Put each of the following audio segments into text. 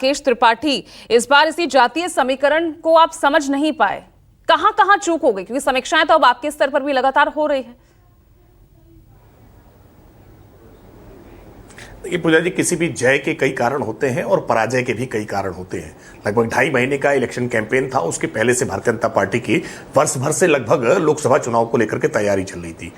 राकेश त्रिपाठी, इस बार इसी जातीय समीकरण को आप समझ नहीं पाए, कहां कहां चूक हो गई? क्योंकि समीक्षाएं तो अब आपके स्तर पर भी लगातार हो रही है। देखिए पूजा जी, किसी भी जय के कई कारण होते हैं और पराजय के भी कई कारण होते हैं। लगभग 2.5 महीने का इलेक्शन कैंपेन था। उसके पहले से भारतीय जनता पार्टी की वर्ष भर से लगभग लोकसभा चुनाव को लेकर के तैयारी चल रही थी।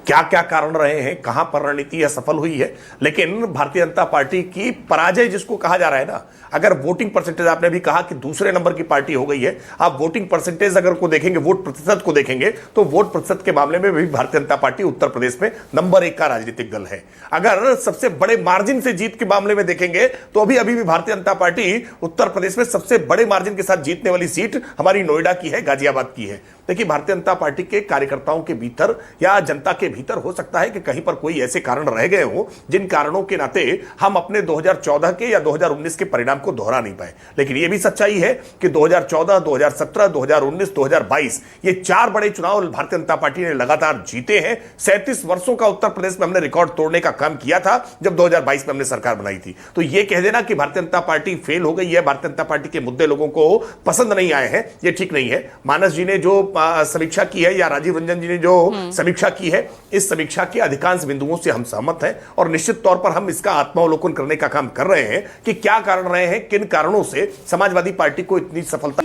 क्या क्या कारण रहे हैं, कहां पर रणनीति असफल हुई है, लेकिन भारतीय जनता पार्टी की पराजय जिसको कहा जा रहा है ना, अगर वोटिंग परसेंटेज, आपने भी कहा कि दूसरे नंबर की पार्टी हो गई है, आप वोटिंग परसेंटेज अगर को देखेंगे, वोट प्रतिशत को देखेंगे, तो वोट प्रतिशत के मामले में भी भारतीय जनता पार्टी उत्तर प्रदेश में नंबर 1 का राजनीतिक दल है। अगर सबसे बड़े मार्जिन से जीत के मामले में देखेंगे तो अभी भी भारतीय जनता पार्टी उत्तर प्रदेश में सबसे बड़े मार्जिन के साथ जीतने वाली सीट हमारी नोएडा की है, गाजियाबाद की है। देखिए, भारतीय जनता पार्टी के कार्यकर्ताओं के भीतर या जनता के भीतर हो सकता है कि कहीं पर कोई ऐसे कारण रह गए हो जिन कारणों के नाते हम अपने 2014 के या 2019 के परिणाम को दोहरा नहीं पाए। लेकिन यह भी सच्चाई है कि 2014, 2017, 2019, 2022 ये 4 बड़े चुनाव भारतीय जनता पार्टी ने लगातार जीते हैं। 37 वर्षों का उत्तर प्रदेश में हमने रिकॉर्ड तोड़ने का काम किया था जब 2022 में हमने सरकार बनाई थी। तो यह कह देना कि भारतीय जनता पार्टी फेल हो गई है, भारतीय जनता पार्टी के मुद्दे लोगों को पसंद नहीं आए हैं, यह ठीक नहीं है। मानस जी ने जो समीक्षा की है या राजीव रंजन जी ने जो समीक्षा की है, इस समीक्षा के अधिकांश बिंदुओं से हम सहमत हैं और निश्चित तौर पर हम इसका आत्मावलोकन करने का काम कर रहे हैं कि क्या कारण रहे हैं, किन कारणों से समाजवादी पार्टी को इतनी सफलता।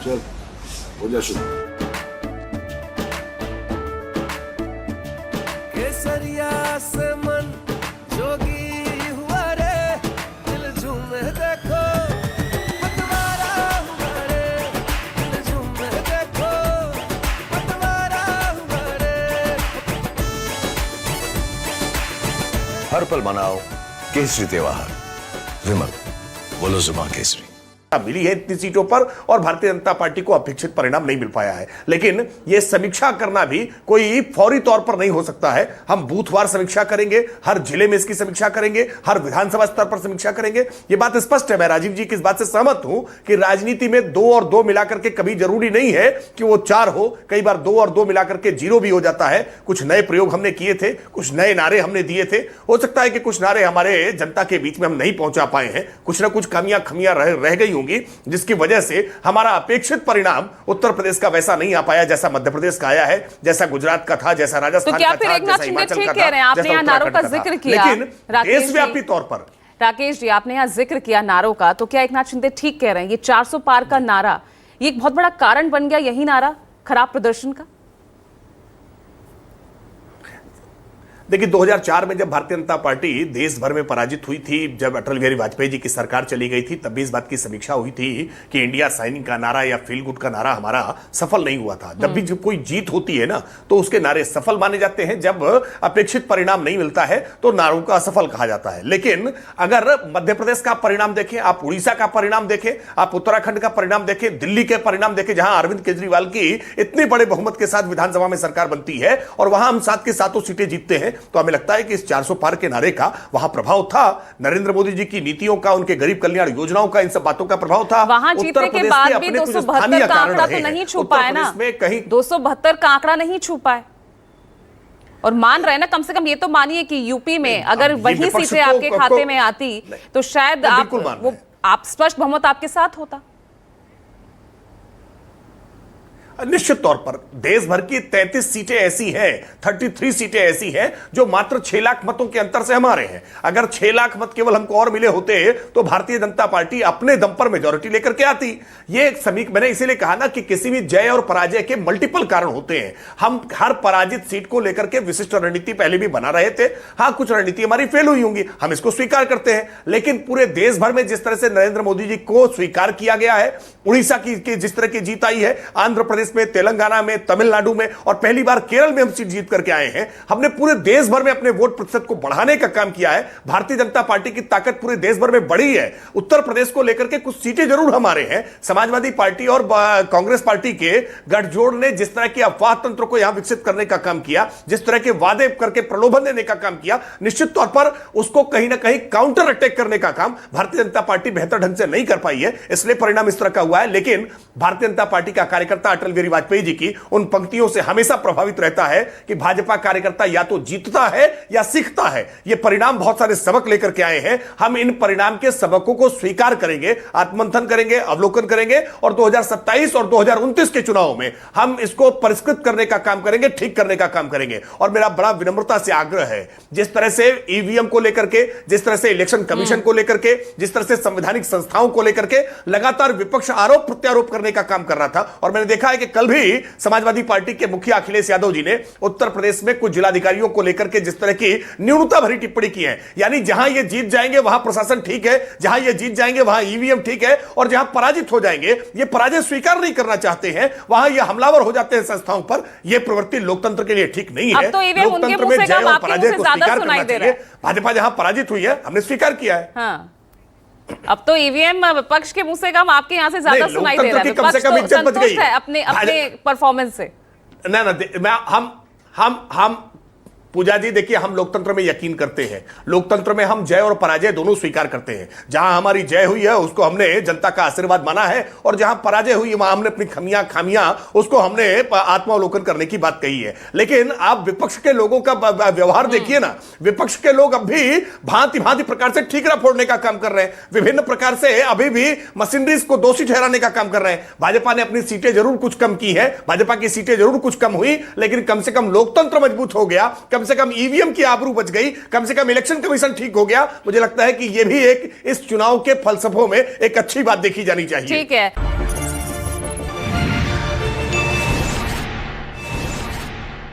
चल हो जा शुरू। केसरिया से मन जोगी हुआ रे, दिल झूमे देखो पतवारा हुआ रे, दिल झूमे देखो पतवारा हुआ रे। हर पल मनाओ केसरी त्योहार। विमल, बोलो जुबान केसरी। मिली है इतनी सीटों पर और भारतीय जनता पार्टी को अपेक्षित परिणाम नहीं मिल पाया है। लेकिन यह समीक्षा करना भी कोई फौरी तौर पर नहीं हो सकता है। हम बूथवार समीक्षा करेंगे, हर जिले में इसकी समीक्षा करेंगे, हर विधानसभा स्तर पर समीक्षा करेंगे। यह बात स्पष्ट है। मैं राजीव जी की इस बात से सहमत हूं कि राजनीति में 2 और 2 मिलाकर के कभी जरूरी नहीं है कि वो 4 हो। कई बार 2 और 2 मिलाकर के 0 भी हो जाता है। कुछ नए प्रयोग हमने किए थे, कुछ नए नारे हमने दिए थे। हो सकता है कि कुछ नारे हमारे जनता के बीच में हम नहीं पहुंचा पाए हैं, कुछ ना कुछ कमियां खमियां रह गई होंगी, जिसकी वजह से हमारा अपेक्षित परिणाम उत्तर प्रदेश का वैसा नहीं आ पाया जैसा मध्य प्रदेश का आया है, जैसा गुजरात का था, जैसा राजस्थान का था, जैसा हिमाचल का था, आपने यहाँ नारों का जिक्र किया। लेकिन देशव्यापी तौर पर राकेश जी, आपने यहाँ जिक्र किया नारों का, तो क्या एकनाथ शिंदे ठीक कह रहे हैं? ये 400 पार का नारा, ये एक बहुत बड़ा कारण बन गया, यही नारा खराब प्रदर्शन का? देखिए, 2004 में जब भारतीय जनता पार्टी देश भर में पराजित हुई थी, जब अटल बिहारी वाजपेयी जी की सरकार चली गई थी, तब भी इस बात की समीक्षा हुई थी कि इंडिया साइनिंग का नारा या फील गुड का नारा हमारा सफल नहीं हुआ था। जब भी जब कोई जीत होती है ना, तो उसके नारे सफल माने जाते हैं। जब अपेक्षित परिणाम नहीं मिलता है तो नारों का असफल कहा जाता है। लेकिन अगर मध्य प्रदेश का परिणाम देखें, आप उड़ीसा का परिणाम देखें, आप उत्तराखंड का परिणाम देखें, दिल्ली के परिणाम देखें, जहां अरविंद केजरीवाल की इतने बड़े बहुमत के साथ विधानसभा में सरकार बनती है और वहां हम 7 की 7 सीटें जीतते हैं, तो हमें लगता है कि इस 400 पार के नारे का वहां प्रभाव था। नरेंद्र मोदी जी की नीतियों का, उनके गरीब कल्याण योजनाओं का, इन सब बातों का प्रभाव था। वहां जीतने के बाद भी 272 का आंकड़ा तो नहीं छू पाया ना, 272 का आंकड़ा नहीं छू पाए। और मान रहे ना, कम से कम ये तो मानिए कि यूपी में अगर वही सीटें आपके खाते में आती तो शायद आप स्पष्ट बहुमत आपके साथ होता। निश्चित तौर पर देश भर की 33 सीटें ऐसी हैं, 33 सीटें ऐसी हैं जो मात्र 6 लाख मतों के अंतर से हमारे हैं। अगर 6 लाख मत केवल हमको और मिले होते तो भारतीय जनता पार्टी अपने दम पर मेजॉरिटी लेकर के आती। ये एक मैंने इसीलिए कहा ना कि किसी भी जय और पराजय के मल्टीपल कारण होते हैं। हम हर पराजित सीट को लेकर के विशिष्ट रणनीति पहले भी बना रहे थे। हां, कुछ रणनीति हमारी फेल हुई होंगी, हम इसको स्वीकार करते हैं। लेकिन पूरे देश भर में जिस तरह से नरेंद्र मोदी जी को स्वीकार किया गया है, उड़ीसा की जिस तरह की जीत आई है, आंध्र प्रदेश में, तेलंगाना में, तमिलनाडु में और पहली बार केरल में हम सीट जीत करके आए हैं। हमने पूरे देश भर में अपने वोट प्रतिशत को बढ़ाने का काम किया है। भारतीय जनता पार्टी की ताकत पूरे देश भर में बढ़ी है। उत्तर प्रदेश को लेकर के कुछ सीटें जरूर हमारे हैं। समाजवादी पार्टी और कांग्रेस पार्टी के गठजोड़ ने जिस तरह की अफवाह तंत्र को यहां विकसित करने का काम किया, जिस तरह के वादे करके प्रलोभन देने का काम किया, निश्चित तौर पर उसको कहीं ना कहीं काउंटर अटैक करने का काम भारतीय जनता पार्टी बेहतर ढंग से नहीं कर पाई है, इसलिए परिणाम इस तरह का हुआ है। लेकिन भारतीय जनता पार्टी का कार्यकर्ता, अटल बिहारी वाजपेयी जी की उन पंक्तियों से हमेशा प्रभावित रहता है कि भाजपा कार्यकर्ता या तो जीतता है या सीखता है। ये परिणाम बहुत सारे सबक लेकर के आए हैं। हम इन परिणाम के सबकों को स्वीकार करेंगे, आत्ममंथन करेंगे, अवलोकन करेंगे और 2027 और 2029 के चुनाव में हम इसको परिष्कृत करने का काम करेंगे, ठीक करने का काम करेंगे। और मेरा बड़ा विनम्रता से आग्रह है, जिस तरह से ईवीएम को लेकर के, जिस तरह से इलेक्शन कमीशन को लेकर के, जिस तरह से संवैधानिक संस्थाओं को लेकर के लगातार विपक्ष आरोप प्रत्यारोप करने का काम कर रहा था, और मैंने देखा है कि कल भी समाजवादी पार्टी के मुखिया अखिलेश यादव जी ने उत्तर प्रदेश में कुछ जिलाधिकारियों को लेकर के जिस तरह की न्यूनता भरी टिप्पणी की है, यानी जहां ये जीत जाएंगे वहां प्रशासन ठीक है, जहां ये जीत जाएंगे वहां ईवीएम ठीक है, और जहां पराजित हो जाएंगे, ये पराजय स्वीकार नहीं करना चाहते हैं, वहां ये हमलावर हो जाते हैं संस्थाओं पर। यह प्रवृत्ति लोकतंत्र के लिए ठीक नहीं है। लोकतंत्र में जय और पराजय को स्वीकार करना चाहिए। भाजपा जहां पराजित हुई है हमने स्वीकार किया है। हाँ। अब तो ईवीएम विपक्ष के मुंह से कम आपके यहां से ज्यादा सुनाई दे रहा है। कम से कम इज्जत बच गई है अपने परफॉर्मेंस से। हम पूजा जी देखिए, हम लोकतंत्र में यकीन करते हैं। लोकतंत्र में हम जय और पराजय दोनों स्वीकार करते हैं। जहां हमारी जय हुई है उसको हमने जनता का आशीर्वाद माना है, और जहां पराजय हुई वहां हमने अपनी खामियां उसको हमने आत्मावलोकन करने की बात कही है। लेकिन आप विपक्ष के लोगों का व्यवहार देखिए ना, विपक्ष के लोग अब भी भांति भांति प्रकार से ठीकरा फोड़ने का काम कर रहे हैं, विभिन्न प्रकार से अभी भी मशीनरीज को दोषी ठहराने का काम कर रहे हैं। भाजपा ने अपनी सीटें जरूर कुछ कम की है, भाजपा की सीटें जरूर कुछ कम हुई, लेकिन कम से कम लोकतंत्र मजबूत हो गया, कम से कम ईवीएम की आबरू बच गई, कम से कम इलेक्शन कमीशन ठीक हो गया। मुझे लगता है कि यह भी एक इस चुनाव के फलसफों में एक अच्छी बात देखी जानी चाहिए। ठीक है।